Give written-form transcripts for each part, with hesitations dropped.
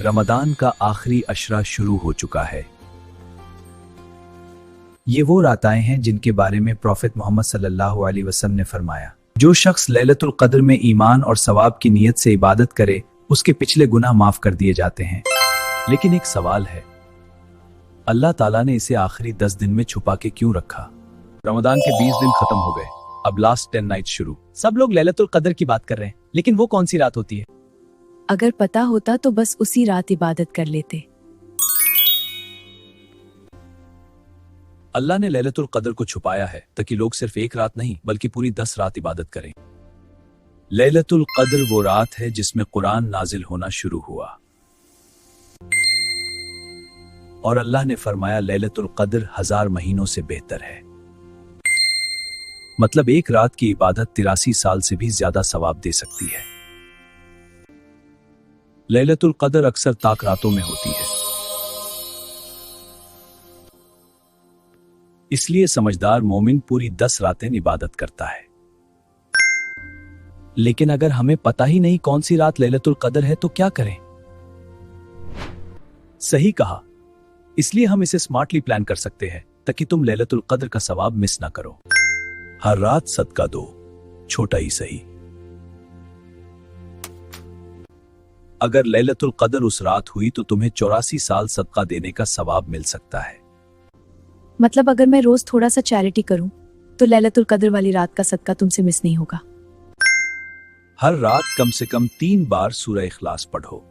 रमदान का आखिरी अशरा शुरू हो चुका है। ये वो रातें हैं जिनके बारे में प्रॉफेट मोहम्मद सल्लल्लाहु अलैहि वसल्लम ने फरमाया, जो शख्स लैलतुल क़द्र में ईमान और सवाब की नीयत से इबादत करे उसके पिछले गुनाह माफ कर दिए जाते हैं। लेकिन एक सवाल है, अल्लाह ताला ने इसे आखिरी 10 दिन में छुपा के क्यों रखा? रमदान के 20 दिन खत्म हो गए, अब लास्ट 10 नाइट शुरू। सब लोग लैलतुल क़द्र की बात कर रहे हैं, लेकिन वो कौन सी रात होती है? अगर पता होता तो बस उसी रात इबादत कर लेते। अल्लाह ने लैलतुल क़द्र को छुपाया है ताकि लोग सिर्फ एक रात नहीं बल्कि पूरी 10 रात इबादत करें। लैलतुल क़द्र वो रात है जिसमें कुरान नाजिल होना शुरू हुआ और अल्लाह ने फरमाया लैलतुल क़द्र 1000 महीनों से बेहतर है। मतलब एक रात की इबादत 83 साल से भी ज्यादा सवाब दे सकती है। लैलतुल क़द्र अक्सर ताक रातों में होती है, इसलिए समझदार मोमिन पूरी 10 रातें इबादत करता है। लेकिन अगर हमें पता ही नहीं कौन सी रात लैलतुल क़द्र है तो क्या करें? सही कहा, इसलिए हम इसे स्मार्टली प्लान कर सकते हैं ताकि तुम लैलतुल क़द्र का सवाब मिस ना करो। हर रात सदका दो, छोटा ही सही। अगर लैलतुल क़द्र उस रात हुई तो तुम्हें 84 साल सदका देने का सवाब मिल सकता है। मतलब अगर मैं रोज थोड़ा सा चैरिटी करूं तो लैलतुल क़द्र वाली रात का सदका तुमसे मिस नहीं होगा। हर रात कम से कम 3 बार सूरह इखलास पढ़ो।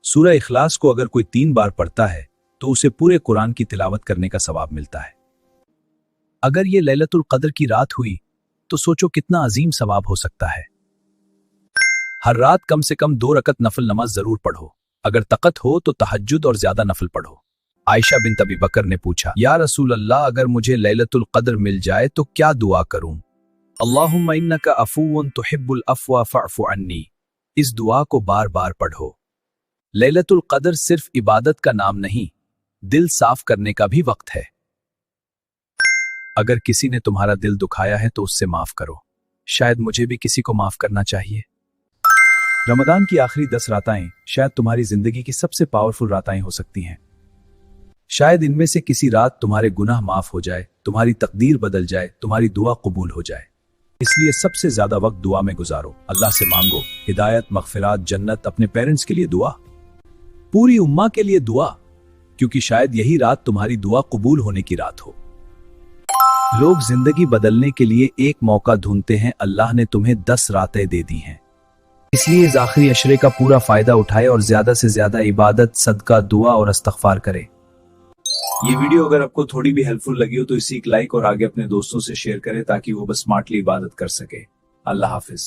सूरह इखलास को अगर कोई 3 बार पढ़ता है तो उसे पूरे कुरान की तिलावत करने का सवाब मिलता है। अगर ये लैलतुल क़द्र की रात हुई तो सोचो कितना अजीम सवाब हो सकता है। हर रात कम से कम 2 रकत नफल नमाज जरूर पढ़ो। अगर तकत हो तो तहज्जुद और ज्यादा नफल पढ़ो। आयशा बिन्त अबी बकर ने पूछा, या रसूल अल्लाह, अगर मुझे लैलतुल क़द्र मिल जाए तो क्या दुआ करूं? अल्लाहुम्मा इन्नका अफ़ुव्वुन तुहिब्बुल अफ़्वा फ़अफ़ु अन्नी। इस दुआ को बार बार पढ़ो। लैलतुल क़द्र सिर्फ इबादत का नाम नहीं, दिल साफ करने का भी वक्त है। अगर किसी ने तुम्हारा दिल दुखाया है तो उससे माफ करो। शायद मुझे भी किसी को माफ करना चाहिए। रमदान की आखिरी 10 रातें शायद तुम्हारी जिंदगी की सबसे पावरफुल रातें हो सकती हैं। शायद इनमें से किसी रात तुम्हारे गुनाह माफ हो जाए, तुम्हारी तकदीर बदल जाए, तुम्हारी दुआ कबूल हो जाए। इसलिए सबसे ज्यादा वक्त दुआ में गुजारो। अल्लाह से मांगो हिदायत, मगफिरात, जन्नत। अपने पेरेंट्स के लिए दुआ, पूरी उम्मा के लिए दुआ, क्योंकि शायद यही रात तुम्हारी दुआ कबूल होने की रात हो। लोग जिंदगी बदलने के लिए एक मौका ढूंढते हैं, अल्लाह ने तुम्हें 10 रातें दे दी हैं। इसलिए इस आखिरी अशरे का पूरा फायदा उठाए और ज्यादा से ज्यादा इबादत, सदका, दुआ और इस्तग़फ़ार करे। ये वीडियो अगर आपको थोड़ी भी हेल्पफुल लगी हो तो इसे एक लाइक और आगे अपने दोस्तों से शेयर करें ताकि वो बस स्मार्टली इबादत कर सके। अल्लाह हाफिज।